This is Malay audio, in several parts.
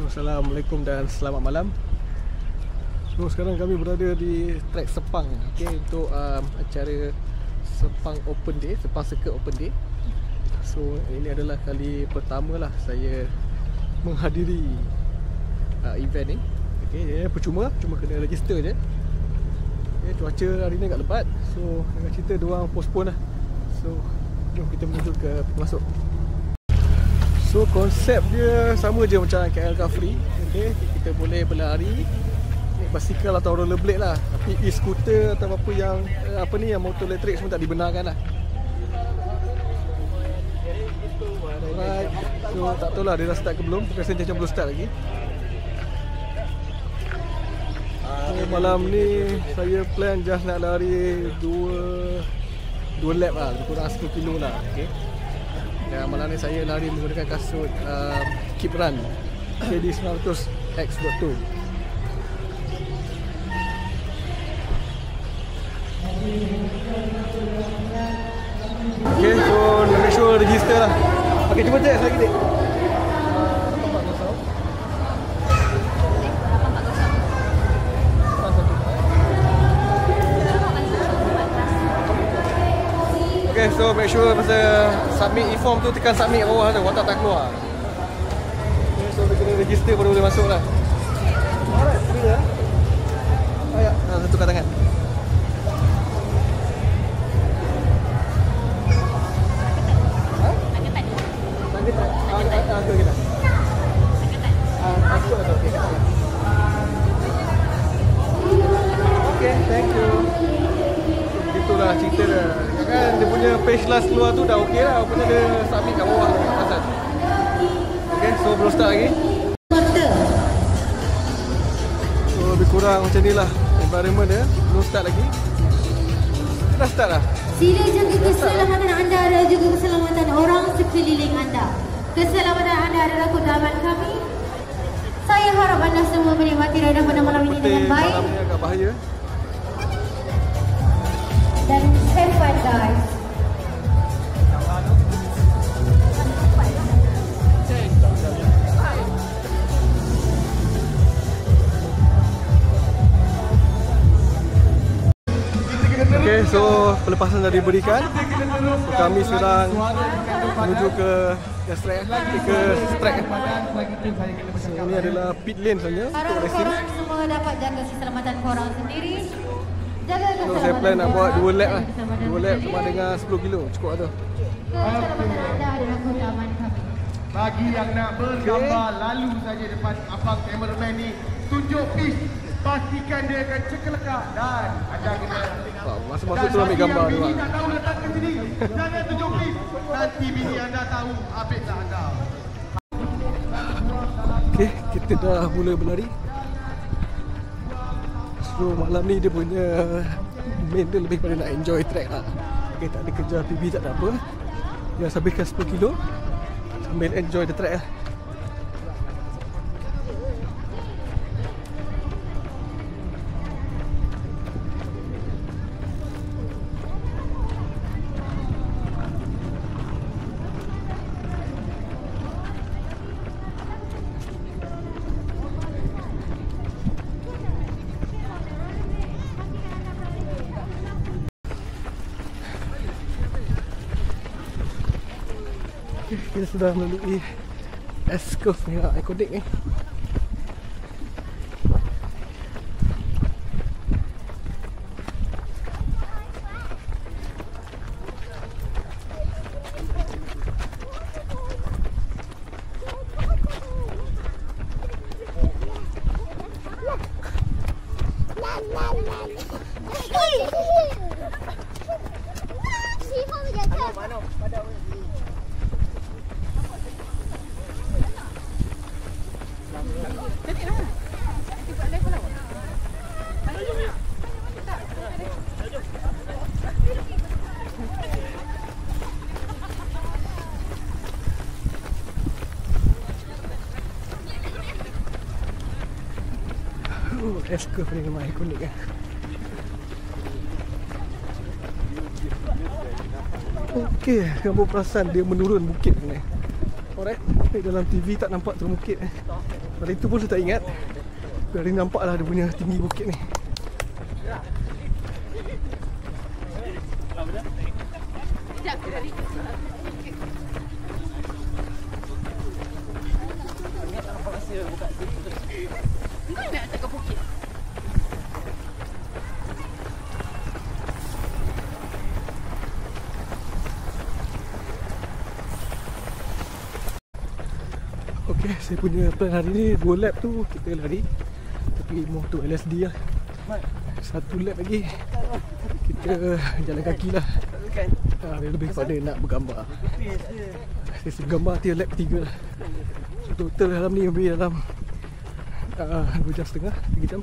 Assalamualaikum dan selamat malam. So sekarang kami berada di trek Sepang, untuk acara Sepang Open Day, Sepang Circuit Open Day. So ini adalah kali pertama lah saya menghadiri event ni. Percuma kena register je. Cuaca hari ni agak lebat, so dengan cerita diorang postpone lah. So jom kita menuju ke masuk. So konsep dia sama je macam KL Car Free. Kita boleh berlari, naik basikal atau rollerblade lah. Tapi e-scooter atau apa yang yang motor elektrik semua tak dibenarkan lah. Alright. So tak tahu lah dia dah start ke belum. Biasanya macam belum start lagi. So malam ni saya plan just nak lari 2 lap lah, lebih kurang 10 kilo lah. Dan malam ni saya lari menggunakan kasut Keep Run KD 900 X.2. So make sure register lah. Cuba check lagi dek. So make sure masa submit e-form tu tekan submit kat bawah tu, watak tak keluar. So kita kena register baru boleh masuk lah. Alright, boleh lah. Ayak, satu kat tangan. Sakit tak? Aku kita. Aku atau okey kat tangan. Okay, thank you. Itulah cerita dia. Kan dia punya page last keluar tu dah okey lah. Rupanya dia submit kat bawah pasal. Okay, so belum start lagi. So lebih kurang macam ni lah environment dia. Belum start lagi. Dah start lah. Sila jaga keselamatan anda dan juga keselamatan orang sekeliling anda. Keselamatan anda adalah keutamaan kami. Saya harap anda semua menikmati raidan pada malam ini dengan baik. Malam ni agak bahaya. Dan have fun guys. Okay, so pelepasan dah diberikan. So, kami sedang menuju ke track. So, ini adalah pit lane saja untuk racing. Semua dapat jaga keselamatan korang sendiri. So, saya plan nak buat 2 lap lah. 2 lap sama dengan 10 kilo. Cukup lah tu. Keselamatan anda adalah keutamaan kami. Bagi yang nak bergambar, lalu saja depan abang kameraman ni. Tunjuk pitch. Pastikan dia akan cekelekak dan anda kena masuk tu ambil gambar tu lah. nak tahu datang ke sini. Jangan tunjuk pitch. Nanti bini anda tahu habislah anda. Okay, kita dah mula berlari. So malam ni dia punya main dia lebih pada nak enjoy track lah. Okay, tak ada kejar PB tak ada apa. Dia habiskan 10 kilo sambil enjoy the track lah. Kita sudah melalui S-curve ni lah, ikonik ni. S-curve ni memang ikonik kan. Okey, kamu perasan dia menurun bukit ni. Alright. Dalam TV tak nampak turun bukit. Pada itu pun saya tak ingat. Dari nampak lah dia punya tinggi bukit ni. Okay, saya punya plan hari ni 2 lap tu kita lari. Tapi motor LSD lah. 1 lap lagi kita jalan kaki lah. Lebih kepada nak bergambar. Sesi bergambar nanti lap 3 lah. So, total dalam ni lebih dalam 2 jam setengah, 3 jam.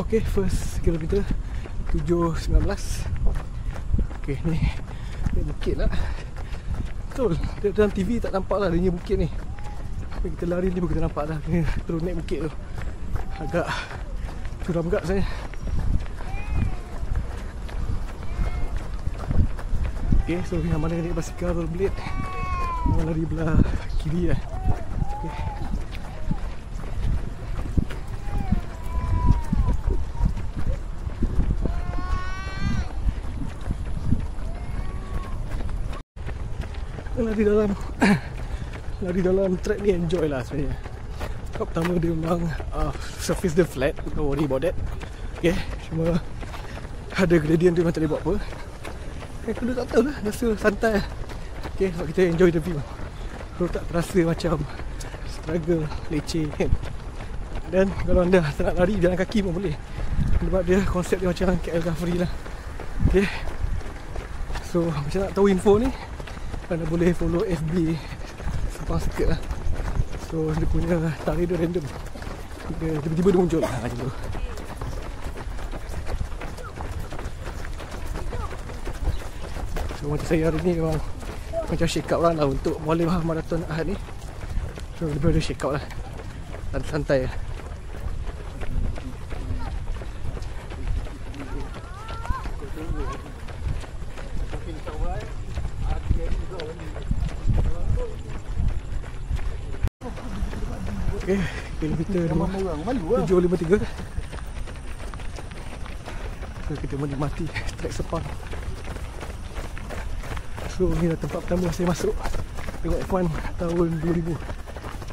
Okay, first kilometer 7.19. Okay, ni bukit lah. Betul, dalam TV tak nampak lah adanya bukit ni. Tapi kita lari ni pun kita nampak lah. Kena terus naik bukit tu. Agak curam gak saya. Okay, so yang mana naik basikal rollerblade, orang lari belah kiri lah. Okay. Lari dalam track ni enjoy lah sebenarnya. Pertama dia memang surface dia flat, don't worry about that. Okay, cuma ada gradient tu memang tak boleh buat apa. Yang kedua tak tahu lah, rasa santai lah. Okay, sebab kita enjoy the view. So tak terasa macam struggle, leceh kan. Dan kalau anda tak nak lari, jalan kaki pun boleh. Sebab dia konsep dia macam KL Ghafari lah. Okay, so macam nak tahu info ni, anda boleh follow FB Sepang Circuit lah. So dia punya tarikh dia random. Dia tiba-tiba dia muncul macam tu. So macam saya hari ni memang macam shake out lah untuk Mualim Marathon Ahad ni. So lebih ada shake out lah, santai lah. Okay, kilometer 7.53. So kita menikmati trek Sepang. So ni dah tempat pertama saya masuk tengok F1 tahun 2000.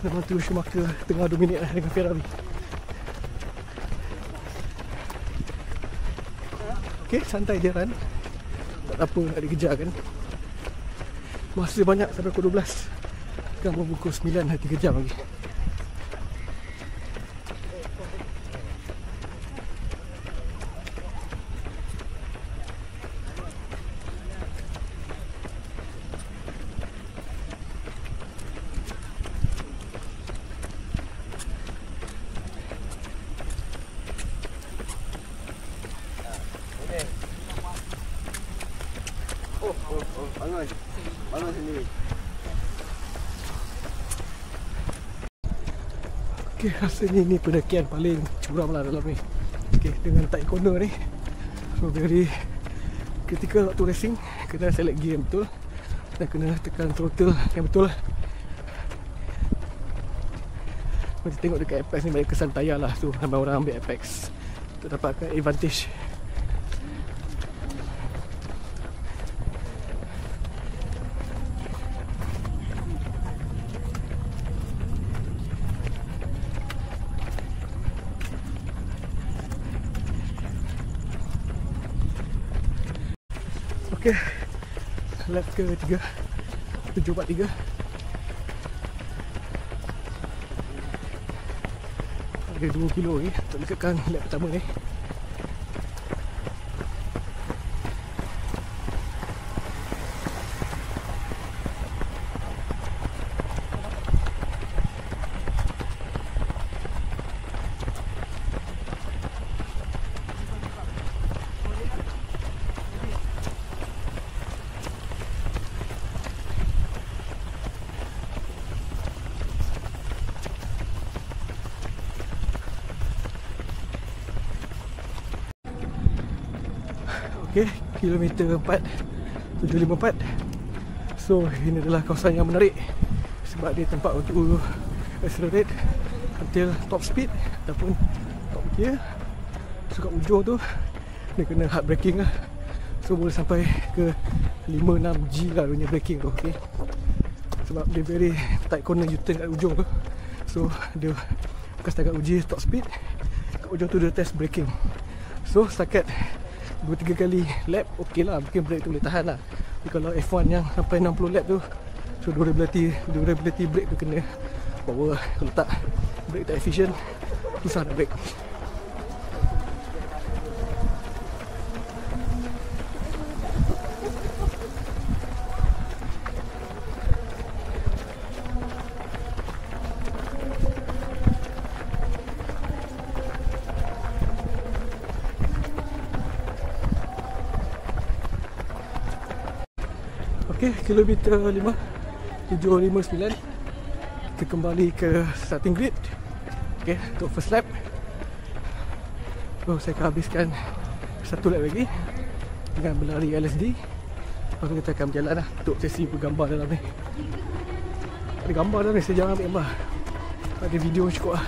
Memang tu Schumacher tengah dominate lah dengan Ferrari. Okay, santai je run. Tak apa nak dikejar kan. Masa banyak sampai pukul 12. Sekarang pukul 9, 3 jam lagi. Bangun sendiri. Okay, rasanya ni pendakian paling curam lah dalam ni. Okay, dengan tight corner ni. So very critical waktu racing. Kena select gear yang betul dan kena tekan throttle yang betul lah. Macam tengok dekat Apex ni banyak kesan tayar lah. So ramai orang ambil Apex untuk dapatkan advantage. Okay, lap ke 3 7.43. Ada 2 kilo lagi untuk dekatkan lap pertama ni. Okay, kilometer 754. So ini adalah kawasan yang menarik sebab dia tempat untuk accelerate until top speed ataupun top gear. So kat ujung tu dia kena hard braking lah. So boleh sampai ke 5-6G lah dia punya braking tu. Okay, sebab dia very tight corner U-turn kat ujung tu. So dia bukan setakat uji top speed, kat ujung tu dia test braking. So setakat 2-3 kali lap okey lah, mungkin brake tu boleh tahan lah. Tapi kalau F1 yang sampai 60 lap tu, so durability brake tu kena power. Kalau tak, brake tak efficient, susah nak brake. Okay, kilometer 759. Kita kembali ke starting grid. Okay, untuk first lap. So saya akan habiskan satu lap lagi dengan berlari LSD. Lepas tu kita akan berjalan lah untuk sesi bergambar dalam ni. Ada gambar dalam ni, saya jangan ambil gambar. Ada video cukup lah.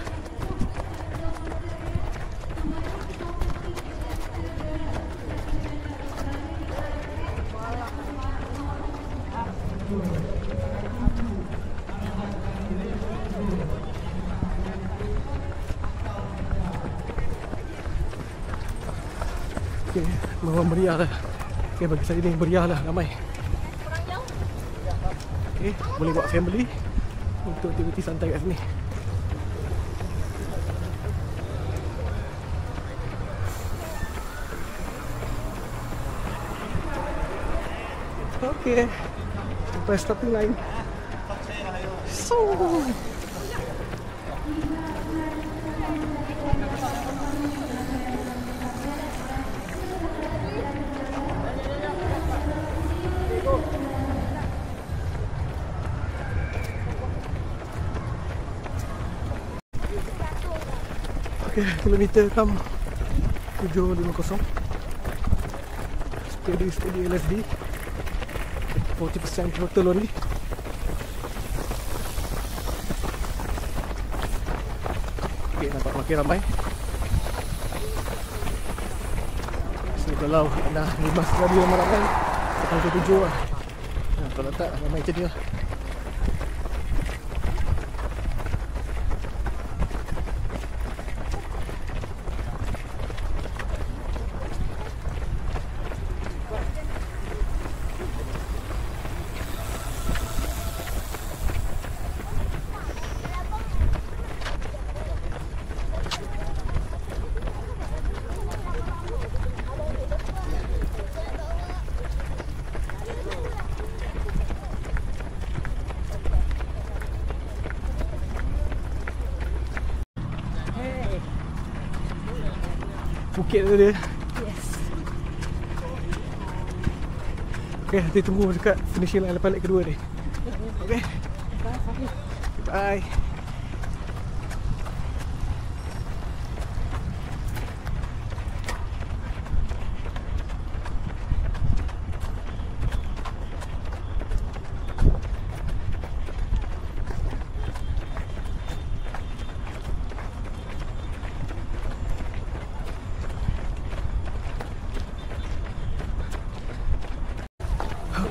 Okay, memang meriah lah. Okay, bagi saya ni meriah lah, ramai. Okay, boleh buat family untuk aktiviti santai kat sini. Okay, sampai starting line. So okay, kilometer 750. Steady LSD. 40% throttle only. Okay, nampak makin ramai. So kalau anda limas sekali ramai-ramai, akan tertuju lah. Kalau tak, ramai macam ni lah. Bukit tu dia. Yes. Okay, nanti tunggu dekat finishing line lepas leg kedua ni. Okay. Bye.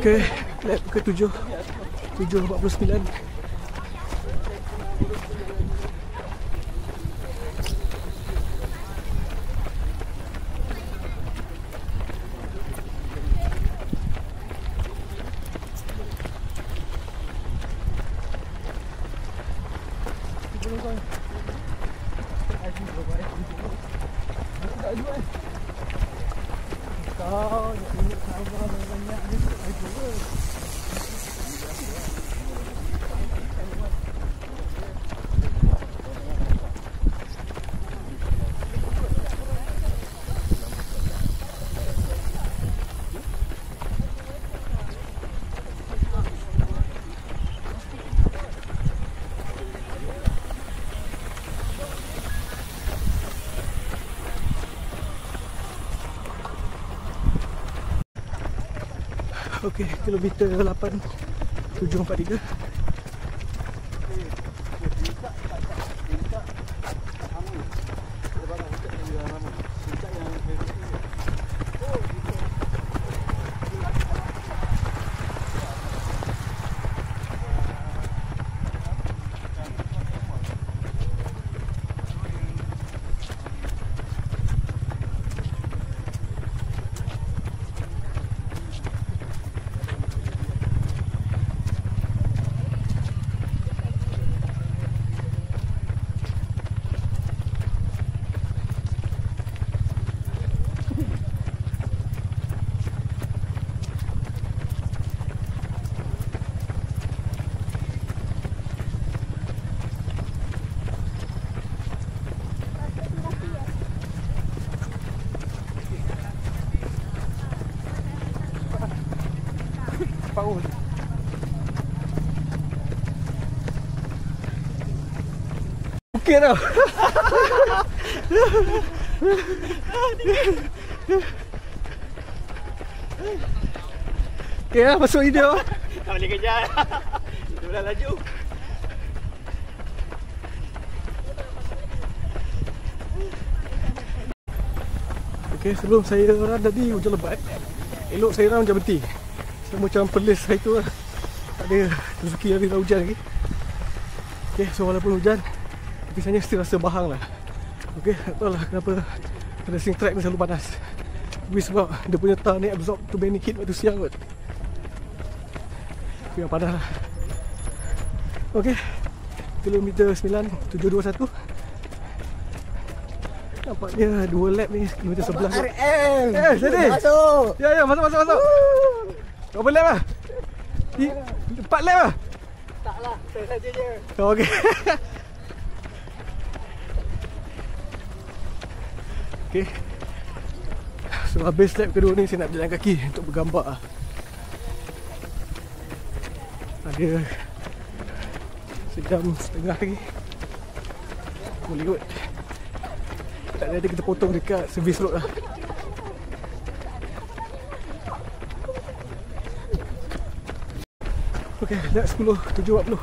Okay, lap ke-7 7:49. Okey, kilometer 8 743. Paul. Okey tau. Okey lah, masuk video. Tak boleh kejar. Dia dah laju. Okey, sebelum saya run tadi hujan lebat. Elok saya run hujan berhenti. Saya macam pelis hari tu lah. Tak ada rezeki habis dah hujan lagi. Okey, so walaupun hujan, tapi saya still rasa bahang lah. Okey, tak tahu lah kenapa racing track ni selalu panas. Tapi sebab dia punya tar ni absorb too many heat waktu siang kot. Tapi yang panas lah. Okey, kilometer 9 721. Nampaknya 2 lap ni kilometer 11 kot. Jadi Masuk. Ya, masuk. Berapa lap lah? 4 lap lah? Tak lah, saya saja je. Oh, okey. Okey. So habis lap kedua ni saya nak berjalan kaki untuk bergambar. Ada sejam setengah lagi. Boleh kot. Tak ada, kita potong dekat service road lah. Okey, dah 10:7.40.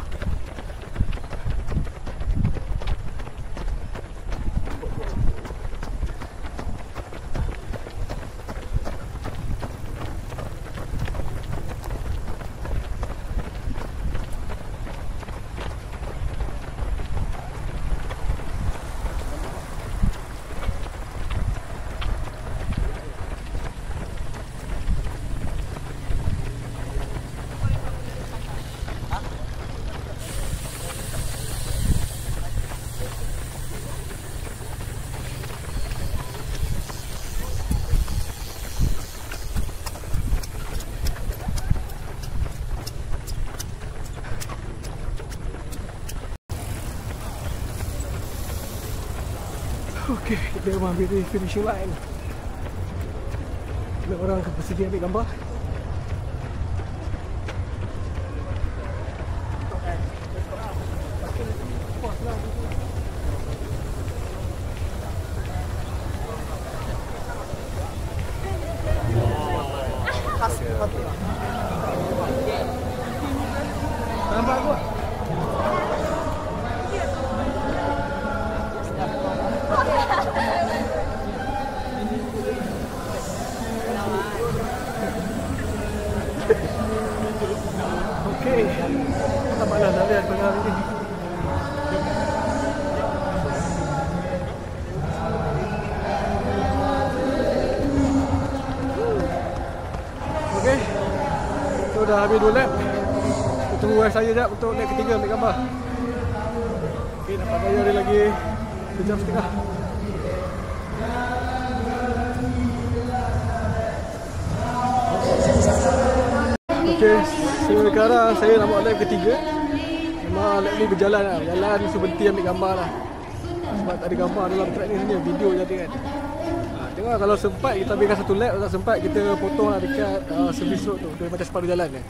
Okey, kita ambil di finishing line. Ada orang akan bersedia ambil gambar. Nampak aku? Okey. Nampaklah dah lihat barang ni. Okey. So dah habis 2 lap. Kita tunggu saya sekejap untuk lap ketiga ambil gambar. Okey, nampak saya ada lagi sejam setengah. Okey, sekarang saya nak buat lap ketiga. Memang lap ni berjalan lah. Berjalan so berhenti ambil gambar lah. Sebab tak ada gambar dalam track ni sebenarnya. Video je ada kan. Tengok kalau sempat kita ambilkan satu lap. Kalau tak sempat kita potong lah dekat service road tu. Dia macam separuh jalan kan.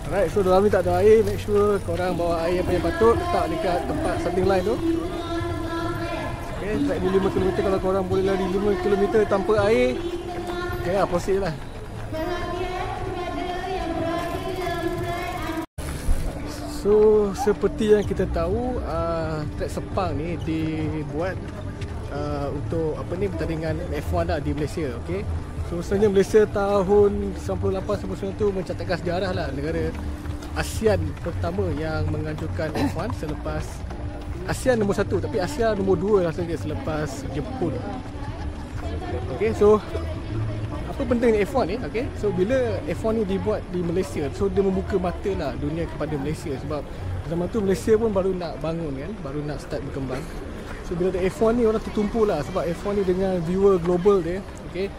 Alright, so dalam ni tak ada air. Make sure korang bawa air apa yang patut. Letak dekat tempat starting line tu. Okay, track ni 5 km. Kalau korang boleh lari 5 km tanpa air, Okay lah, proceed lah. So seperti yang kita tahu, trek Sepang ni dibuat untuk pertandingan F1 lah di Malaysia. Okay. So sebenarnya Malaysia tahun 98-99 tu mencatatkan sejarah lah, negara ASEAN pertama yang menganjurkan F1 selepas ASEAN nombor 1, tapi Asia nombor 2 rasanya selepas Jepun. Okay, so apa pentingnya F1 ni? Okay, so bila F1 ni dibuat di Malaysia, so dia membuka mata lah dunia kepada Malaysia, sebab zaman tu Malaysia pun baru nak bangun kan, baru nak start berkembang. So bila ada F1 ni orang tertumpu lah, sebab F1 ni dengan viewer global dia. Okay,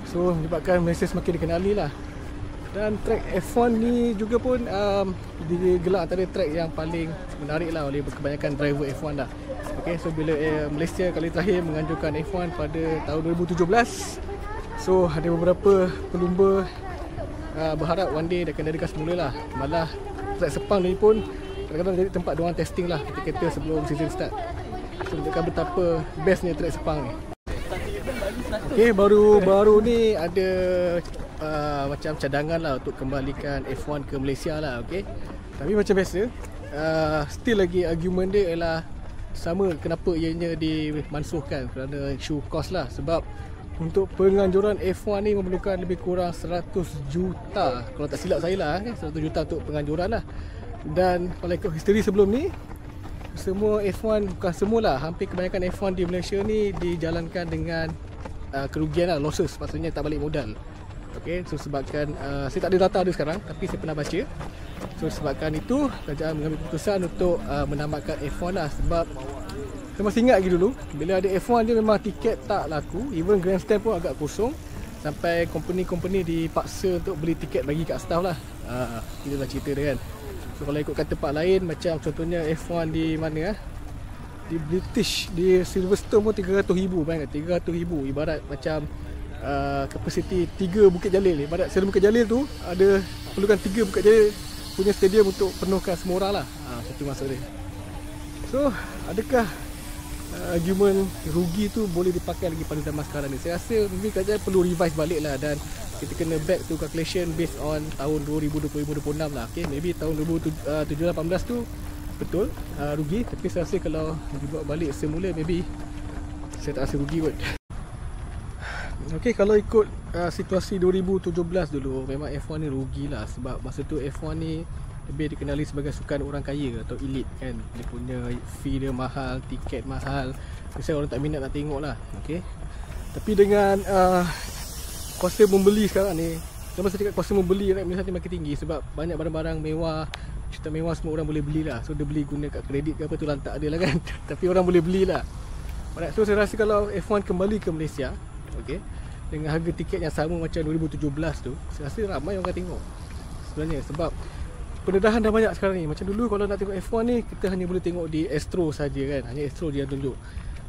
so menyebabkan Malaysia semakin dikenali lah. Dan track F1 ni juga pun digelar antara track yang paling menarik lah oleh kebanyakan driver F1 dah. Okay, so bila Malaysia kali terakhir menganjurkan F1 pada tahun 2017, so ada beberapa pelumba berharap one day dia akan adakan semula lah. Malah track Sepang ni pun kadang-kadang jadi tempat diorang testing lah kereta sebelum season start. So menunjukkan betapa bestnya track Sepang ni. Okay, baru-baru ni ada macam cadangan lah untuk kembalikan F1 ke Malaysia lah. Okay, tapi macam biasa still lagi argument dia ialah sama, kenapa ianya dimansuhkan, kerana isu kos lah. Sebab untuk penganjuran F1 ni memerlukan lebih kurang 100 juta, kalau tak silap saya lah, 100 juta untuk penganjuran lah. Dan kalau ikut history sebelum ni, semua F1, bukan semualah, hampir kebanyakan F1 di Malaysia ni dijalankan dengan kerugian lah, losses, maksudnya tak balik modal. Okay, so sebabkan saya tak ada data dia sekarang, tapi saya pernah baca. So sebabkan itu kerajaan mengambil keputusan untuk menamatkan F1 lah. Sebab saya masih ingat lagi dulu, bila ada F1 dia memang tiket tak laku, even grandstand pun agak kosong, sampai company-company dipaksa untuk beli tiket bagi kat staff lah. Itulah cerita dia kan. So kalau ikutkan tempat lain, macam contohnya F1 di mana di British, di Silverstone pun 300,000, bayangkan 300,000, ibarat macam kapasiti 3 Bukit Jalil. Ibarat Stadium Bukit Jalil tu ada perlukan 3 Bukit Jalil punya stadium untuk penuhkan semua orang lah. Satu maksud dia. So adakah argument rugi tu boleh dipakai lagi pada zaman sekarang ni? Saya rasa mungkin kerajaan perlu revise balik lah, dan kita kena back to calculation based on tahun 2020-2026 lah. Okay, maybe tahun 2017-18 tu betul rugi, tapi saya rasa kalau dibuat balik semula, maybe saya tak rasa rugi kot. Okay, kalau ikut situasi 2017 dulu, memang F1 ni rugilah. Sebab masa tu F1 ni lebih dikenali sebagai sukan orang kaya atau elit kan. Dia punya fee dia mahal, tiket mahal, biasanya orang tak minat nak tengok lah. Okay, tapi dengan kuasa membeli sekarang ni, saya masa cakap kuasa membeli rakyat Malaysia ni makin tinggi, sebab banyak barang-barang mewah, cerita mewah semua orang boleh beli lah. So dia beli guna kat kredit ke apa tu lantak dia lah kan. Tapi orang boleh beli lah. So saya rasa kalau F1 kembali ke Malaysia, okay, dengan harga tiket yang sama macam 2017 tu, saya rasa ramai orang tengok sebenarnya. Sebab pendedahan dah banyak sekarang ni. Macam dulu kalau nak tengok F1 ni, kita hanya boleh tengok di Astro saja kan, hanya Astro je yang tunjuk.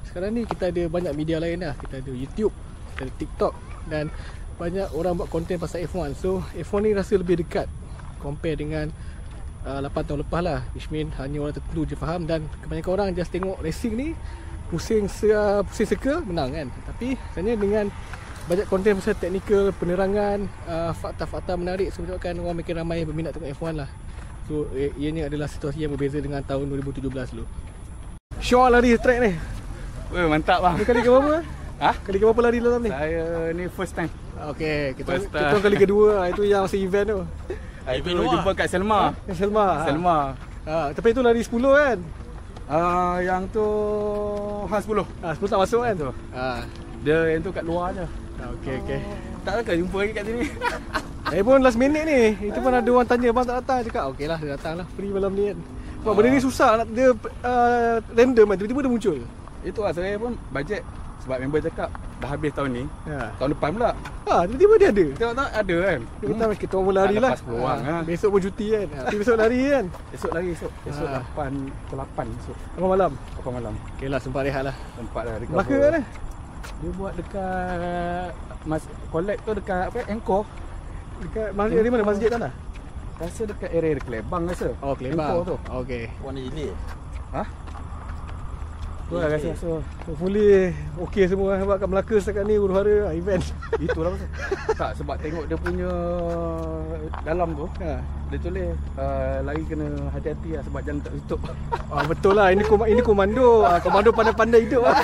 Sekarang ni kita ada banyak media lain lah. Kita ada YouTube, kita ada TikTok, dan banyak orang buat konten pasal F1. So F1 ni rasa lebih dekat compare dengan 8 tahun lepas lah, which mean hanya orang tertentu je faham, dan kebanyakan orang just tengok racing ni, pusing seka menang kan. Tapi sebenarnya dengan banyak konten pasal teknikal, penerangan, fakta-fakta menarik, sebabkan orang makin ramai berminat tengok F1 lah. So ianya adalah situasi yang berbeza dengan tahun 2017 dulu. Syok lari track ni. Weh, mantap bang. Ni kali ke berapa? Kali ke berapa lari dalam ni? Saya ni first time. Okey, kita kali kedua. Itu yang masa event tu. Itu jumpa kat Selma. Selma. Tapi itu lari 10 kan? Yang tu 10. 10 tak masuk kan tu? Dia yang tu kat luar je. Okey. Tak akan jumpa lagi kat sini. Saya pun last minute ni. Itu pun ada orang tanya, bang tak datang. Cakap okeylah, dia datang lah. Free malam ni kan. Sebab benda ni susah nak dia random kan. Tiba-tiba dia muncul. Itu lah, saya pun bajet. Sebab member cakap dah habis tahun ni, tahun depan pula. Tiba-tiba dia ada. Tengok ada kan. Dia kata kita orang lari lah. Besok pun cuti kan. Tapi besok lari kan. Esok lari esok. Esok 8 esok. 8 malam. Okeylah, sempat rehat lah. Sempat dah. Melaka kan eh? Dia buat dekat collect tu dekat apa? Angkor. Dekat masjid di mana? Masjid tanah? Rasa dekat area Kelebang rasa. Oh, Kelebang. Angkor tu. Okey. Warna jilid. Itulah rasa. Hopefully okey semua sebab kat Melaka setakat ni huru-hara event. Itulah pasal. Tak, sebab tengok dia punya dalam tu. Dia tulis lari kena hati-hati lah sebab jalan tak tutup. Betul lah, ini komando. Komando pandai-pandai hidup lah.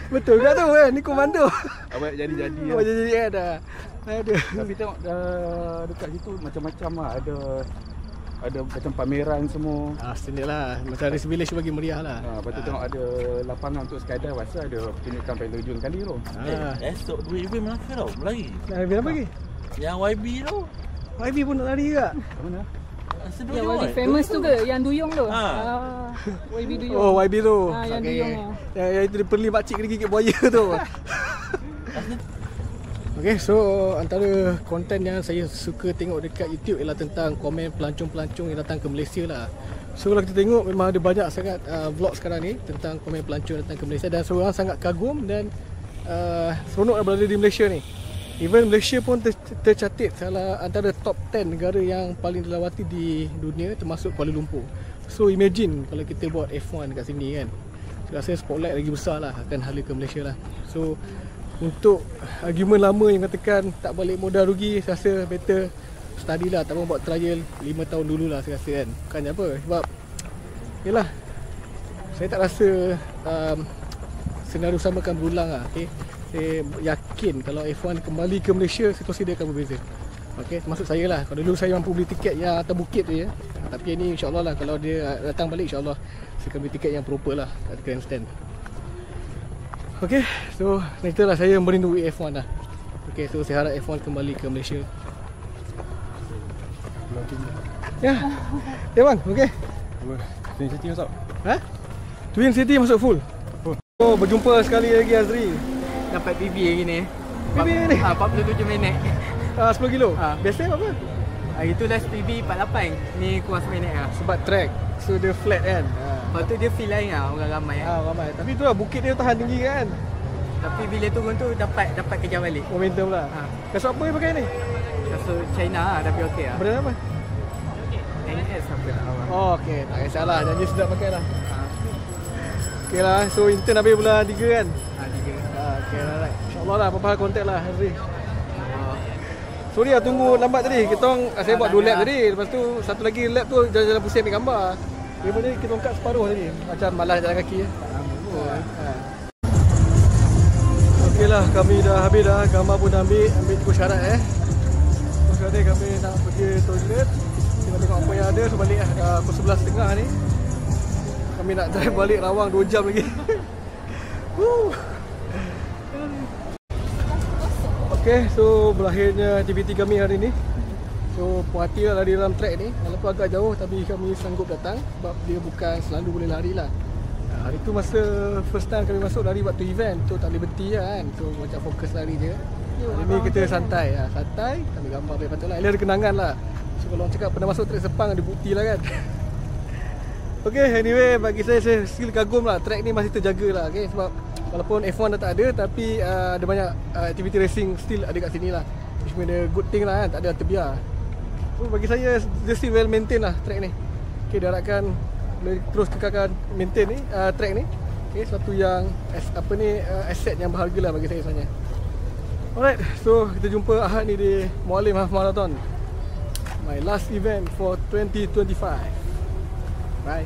Betul juga tu kan, ni komando. Banyak jadi-jadi lah. Jadi kan dah. Ada. Tapi tengok dekat situ macam-macam lah. Ada macam pameran semua. Standard lah, macam ada simulation bagi meriah lah. Lepas tu tengok ada lapangan untuk skydive. Rasa ada pertunjukan paling terjun kali tu. Esok 2 event Melaka tau, berlari. Event apa lagi? Yang YB tu. YB pun nak lari juga? Kat mana? Yang YB famous tu ke? Yang Duyung tu? YB Duyung. Oh, YB tu. Yang Duyung tu. Yang itu dia perli makcik kena gigit buaya tu. Okay, so antara konten yang saya suka tengok dekat YouTube ialah tentang komen pelancong-pelancong yang datang ke Malaysia lah. So kalau kita tengok memang ada banyak sangat vlog sekarang ni tentang komen pelancong datang ke Malaysia dan semua orang sangat kagum dan seronok berada di Malaysia ni. Even Malaysia pun tercatat salah antara top 10 negara yang paling dilawati di dunia termasuk Kuala Lumpur. So imagine kalau kita buat F1 kat sini kan. Saya rasa spotlight lagi besar lah akan hala ke Malaysia lah. So untuk argument lama yang katakan tak balik modal rugi, saya rasa better study lah, tak mahu buat trial 5 tahun dulu lah saya rasa kan. Bukannya apa, sebab yelah, saya tak rasa senario sama akan berulang lah. Okay? Saya yakin kalau F1 kembali ke Malaysia, situasi dia akan berbeza. Okay, termasuk saya lah. Kalau dulu saya mampu beli tiket yang atas bukit tu ya. Tapi ini insyaAllah lah, kalau dia datang balik insyaAllah saya akan beli tiket yang proper lah kat grandstand. Okay, so itulah saya merindui F1 lah. Okay, so saya harap F1 kembali ke Malaysia. Ya, bang, okay. Twin City masuk? Twin City masuk full? Oh, berjumpa sekali lagi Azri. Dapat PB hari ni. PB ni? 47 minit. 10 kilo? Biasa apa? Itu last PB 48. Ni kurang seminit lah. Sebab track, so dia flat kan? Lepas tu dia feel lain lah, orang ramai ramai. Tapi tu lah, bukit dia tahan tinggi kan? Tapi bila turun tu dapat kejar balik. Momentum lah. Kasut apa yang pakai ni? Kasut China lah, tapi okey lah. Brand apa? NS apa tak tahu. Oh okey, tak kisahlah, janji sedap pakai lah. Okey lah, so intern habis bulan 3 kan? 3. Okey lah, right. InsyaAllah lah, apa-apa kontak lah Azri. Sorry lah tunggu lambat tadi. Saya buat 2 lap tadi. Lepas tu satu lagi lap tu jalan-jalan pusing ambil gambar. Daripada kita ongkat separuh tadi. Macam malas jalan kaki ya. Okey lah, kami dah habis dah. Gambar pun dah ambil cukup syarat Terus tadi kami nak pergi toilet. Kita tengok apa yang ada. So balik lah, dah pukul 11.30 ni. Kami nak drive balik Rawang 2 jam lagi. Okay, so berakhirnya aktiviti kami hari ni. So puas hati lah lari dalam track ni. Walaupun agak jauh tapi kami sanggup datang sebab dia bukan selalu boleh lari lah. Hari tu masa first time kami masuk lari waktu event tu tak boleh berhenti lah kan. So macam fokus lari je. Hari ni kita santai lah. Santai, kami gambar baik patut lah. Ini ada kenangan lah. So kalau orang cakap pernah masuk track Sepang ada bukti lah kan. Okay, anyway bagi saya still kagum lah. Track ni masih terjaga lah. Okay, sebab walaupun F1 dah tak ada tapi ada banyak aktiviti racing still ada kat sini lah. Which mean the good thing lah kan, tak ada terbiar. So bagi saya dia still well maintain lah track ni. Okay, diharapkan boleh terus kekalkan maintain ni track ni. Okay, suatu yang aset yang berharga lah bagi saya sebenarnya. Alright, so kita jumpa Ahad ni di Mualim Half Marathon. My last event for 2025. Bye.